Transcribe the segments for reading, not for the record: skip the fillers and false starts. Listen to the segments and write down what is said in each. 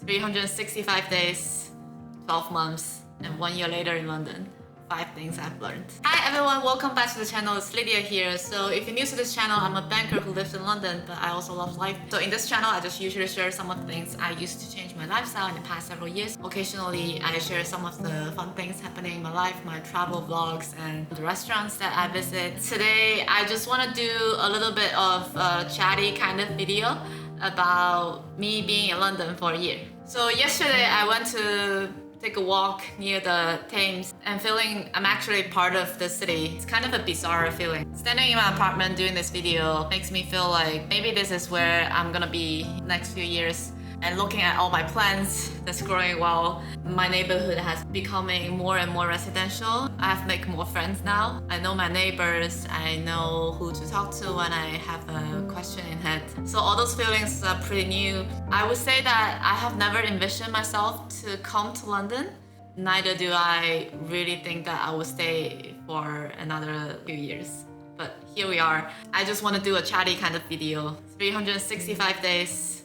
365 days, 12 months, and 1 year later in London. 5 things I've learned. Hi everyone, welcome back to the channel. It's Lydia here. So if you're new to this channel, I'm a banker who lives in London, but I also love life. So in this channel, I just usually share some of the things I used to change my lifestyle in the past several years. Occasionally, I share some of the fun things happening in my life, my travel vlogs, and the restaurants that I visit. Today, I just want to do a little bit of a chatty kind of video about me being in London for a year. So yesterday, I went to take a walk near the Thames and feeling I'm actually part of the city. It's kind of a bizarre feeling. Standing in my apartment doing this video makes me feel like maybe this is where I'm gonna be next few years. And looking at all my plants that's growing while my neighborhood has becoming more and more residential. I have made more friends now. I know my neighbors. I know who to talk to when I have a question in head. So all those feelings are pretty new. I would say that I have never envisioned myself to come to London. Neither do I really think that I will stay for another few years. But here we are. I just want to do a chatty kind of video. 365 days,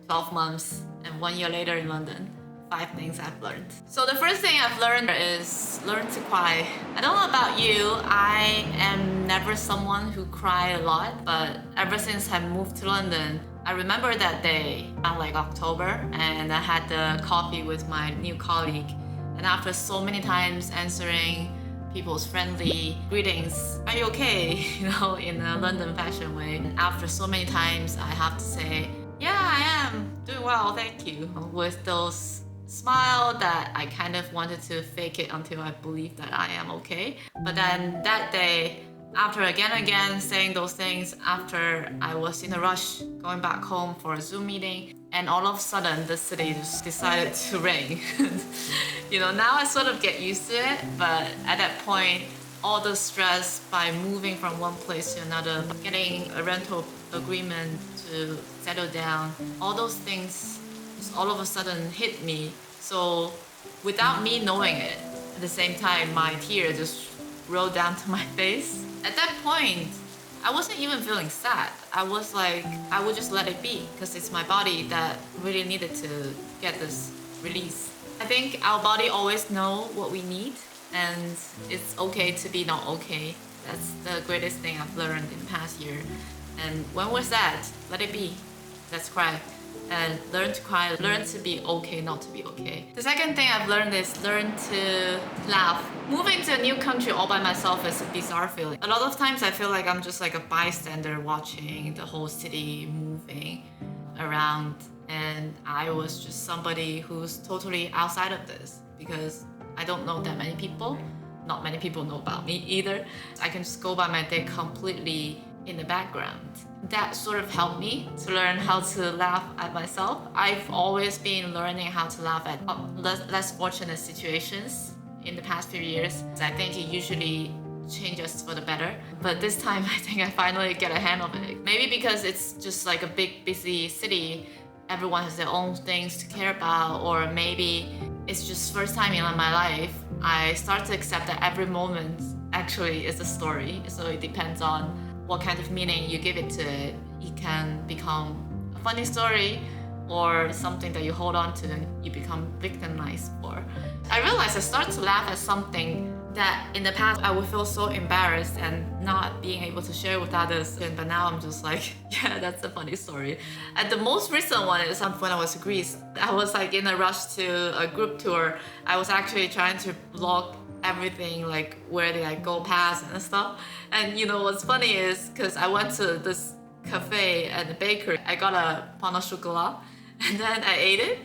12 months, and 1 year later in London. 5 things I've learned. So the first thing I've learned is learn to cry. I don't know about you, I am never someone who cry a lot, but ever since I moved to London, I remember that day around like October, and I had the coffee with my new colleague, and after so many times answering people's friendly greetings, are you okay? You know, in a London fashion way. And after so many times, I have to say, yeah, I am doing well, thank you. With those smile that I kind of wanted to fake it until I believed that I am okay. But then that day, after again and again saying those things, after I was in a rush going back home for a Zoom meeting, and all of a sudden the city just decided to rain. You know, now I sort of get used to it, but at that point, all the stress by moving from one place to another, getting a rental agreement to settle down, all those things just all of a sudden hit me. So without me knowing it, at the same time, my tear just rolled down to my face. At that point, I wasn't even feeling sad. I was like, I would just let it be because it's my body that really needed to get this release. I think our body always know what we need, and it's okay to be not okay. That's the greatest thing I've learned in the past year. And when we're sad, let it be. Let's cry. And learn to cry, learn to be okay, not to be okay. The second thing I've learned is learn to laugh. Moving to a new country all by myself is a bizarre feeling. A lot of times I feel like I'm just like a bystander watching the whole city moving around. And I was just somebody who's totally outside of this because I don't know that many people. Not many people know about me either. I can just go by my day completely in the background. That sort of helped me to learn how to laugh at myself. I've always been learning how to laugh at less fortunate situations in the past few years. I think it usually changes for the better. But this time I think I finally get a hand of it. Maybe because it's just like a big busy city, everyone has their own things to care about, or maybe it's just first time in my life I start to accept that every moment actually is a story. So it depends on what kind of meaning you give it to it. It can become a funny story or something that you hold on to and you become victimized for. I realized I started to laugh at something that in the past I would feel so embarrassed and not being able to share with others, but now I'm just like, yeah, that's a funny story. And the most recent one is when I was in Greece. I was like in a rush to a group tour. I was actually trying to vlog everything, like where did I go past and stuff. And you know what's funny is because I went to this cafe at the bakery, I got a pain au chocolat and then I ate it.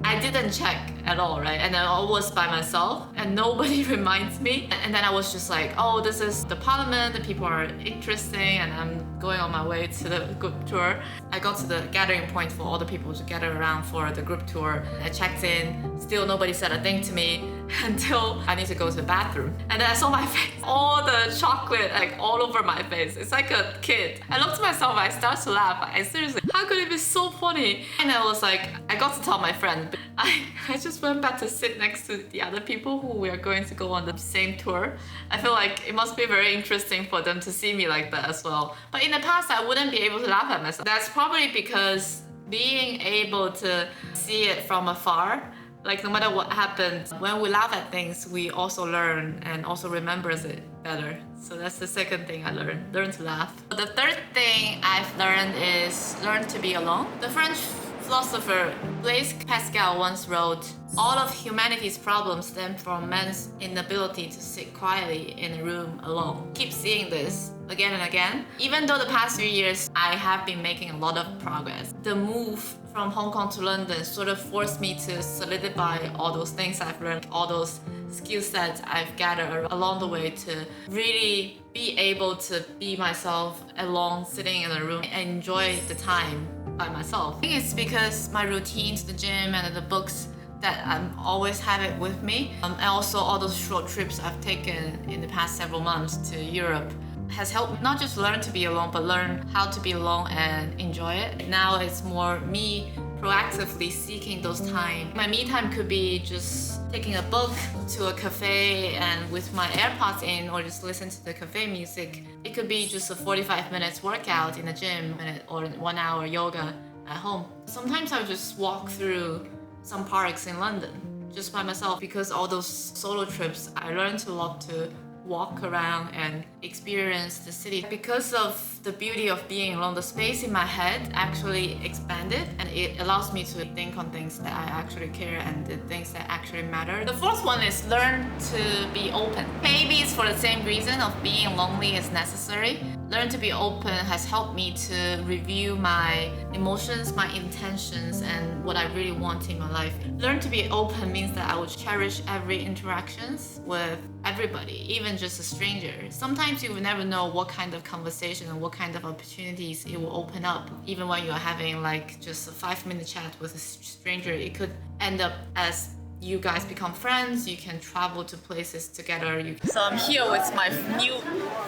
I didn't check at all, right? And I was by myself and nobody reminds me. And then I was just like, oh, this is the parliament, the people are interesting, and I'm going on my way to the group tour. I got to the gathering point for all the people to gather around for the group tour. I checked in, still nobody said a thing to me until I need to go to the bathroom. And then I saw my face, all the chocolate like all over my face. It's like a kid. I looked at myself, I started to laugh. I seriously, how could it be so funny? And I was like, I got to tell my friend, but I just went back to sit next to the other people who we are going to go on the same tour. I feel like it must be very interesting for them to see me like that as well. But in the past, I wouldn't be able to laugh at myself. That's probably because being able to see it from afar. Like no matter what happens, when we laugh at things, we also learn and also remembers it better. So that's the second thing I learned, learn to laugh. The third thing I've learned is learn to be alone. The French philosopher Blaise Pascal once wrote, "All of humanity's problems stem from man's inability to sit quietly in a room alone." Keep seeing this again and again. Even though the past few years I have been making a lot of progress, the move from Hong Kong to London sort of forced me to solidify all those things I've learned, all those skill sets I've gathered along the way to really be able to be myself alone, sitting in a room and enjoy the time by myself. I think it's because my routines, the gym and the books that I'm always have it with me, and also all those short trips I've taken in the past several months to Europe has helped me not just learn to be alone, but learn how to be alone and enjoy it. Now it's more me proactively seeking those time. My me time could be just taking a book to a cafe and with my AirPods in, or just listen to the cafe music. It could be just a 45 minutes workout in the gym or 1 hour yoga at home. Sometimes I'll just walk through some parks in London just by myself, because all those solo trips I learned a lot to walk around and experience the city. Because of the beauty of being alone, the space in my head actually expanded, and it allows me to think on things that I actually care and the things that actually matter. The fourth one is learn to be open. Maybe it's for the same reason of being lonely is necessary. Learn to be open has helped me to review my emotions, my intentions, and what I really want in my life. Learn to be open means that I will cherish every interactions with everybody, even just a stranger. Sometimes you will never know what kind of conversation and what kind of opportunities it will open up. Even when you're having like just a 5-minute chat with a stranger, it could end up as you guys become friends, you can travel to places together. So I'm here with my new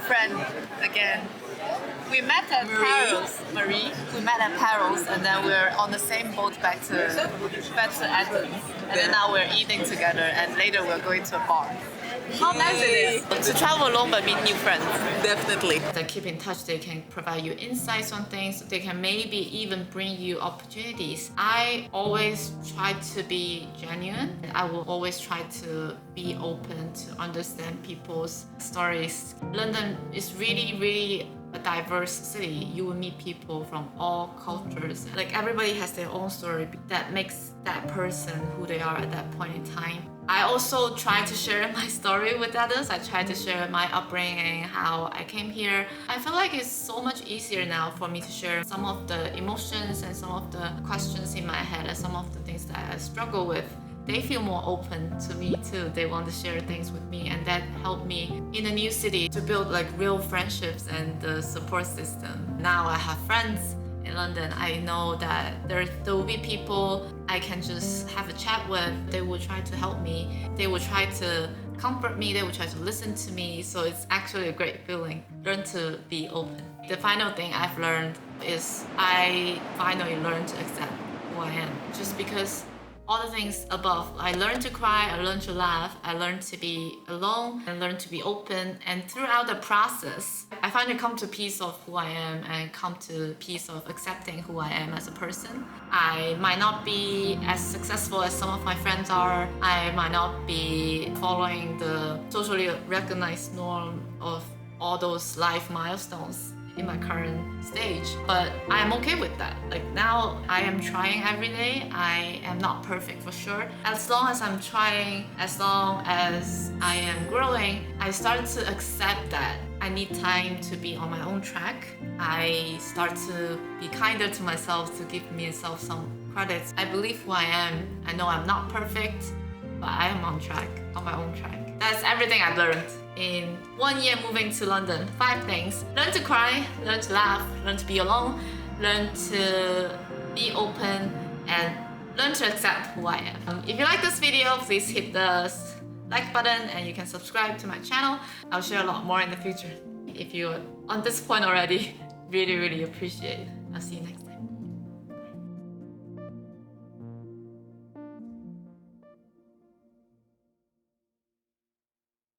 friend again. We met at Paros, Marie. We met at Paros, and then we're on the same boat back to Athens. And then now we're eating together, and later we're going to a bar. How nice it is to travel alone but meet new friends. Definitely. They keep in touch, they can provide you insights on things, they can maybe even bring you opportunities. I always try to be genuine. I will always try to be open to understand people's stories. London is really a diverse city. You will meet people from all cultures. Like everybody has their own story that makes that person who they are at that point in time. I also try to share my story with others. I try to share my upbringing, how I came here. I feel like it's so much easier now for me to share some of the emotions and some of the questions in my head and some of the things that I struggle with. They feel more open to me too. They want to share things with me, and that helped me in a new city to build like real friendships and the support system. Now I have friends in London. I know that there will be people I can just have a chat with. They will try to help me. They will try to comfort me. They will try to listen to me. So it's actually a great feeling. Learn to be open. The final thing I've learned is I finally learned to accept who I am. Just because all the things above, I learned to cry, I learned to laugh, I learned to be alone, I learned to be open. And throughout the process, I finally come to peace of who I am and come to peace of accepting who I am as a person. I might not be as successful as some of my friends are. I might not be following the socially recognized norm of all those life milestones in my current stage, but I am okay with that. Like now I am trying every day. I am not perfect for sure. As long as I'm trying, as long as I am growing, I start to accept that I need time to be on my own track. I start to be kinder to myself, to give myself some credits. I believe who I am. I know I'm not perfect, but I am on track, on my own track. That's everything I've learned in 1 year moving to London. 5 things. Learn to cry, learn to laugh, learn to be alone, learn to be open, and learn to accept who I am. If you like this video, please hit the like button and you can subscribe to my channel. I'll share a lot more in the future. If you're on this point already, really appreciate it. I'll see you next time.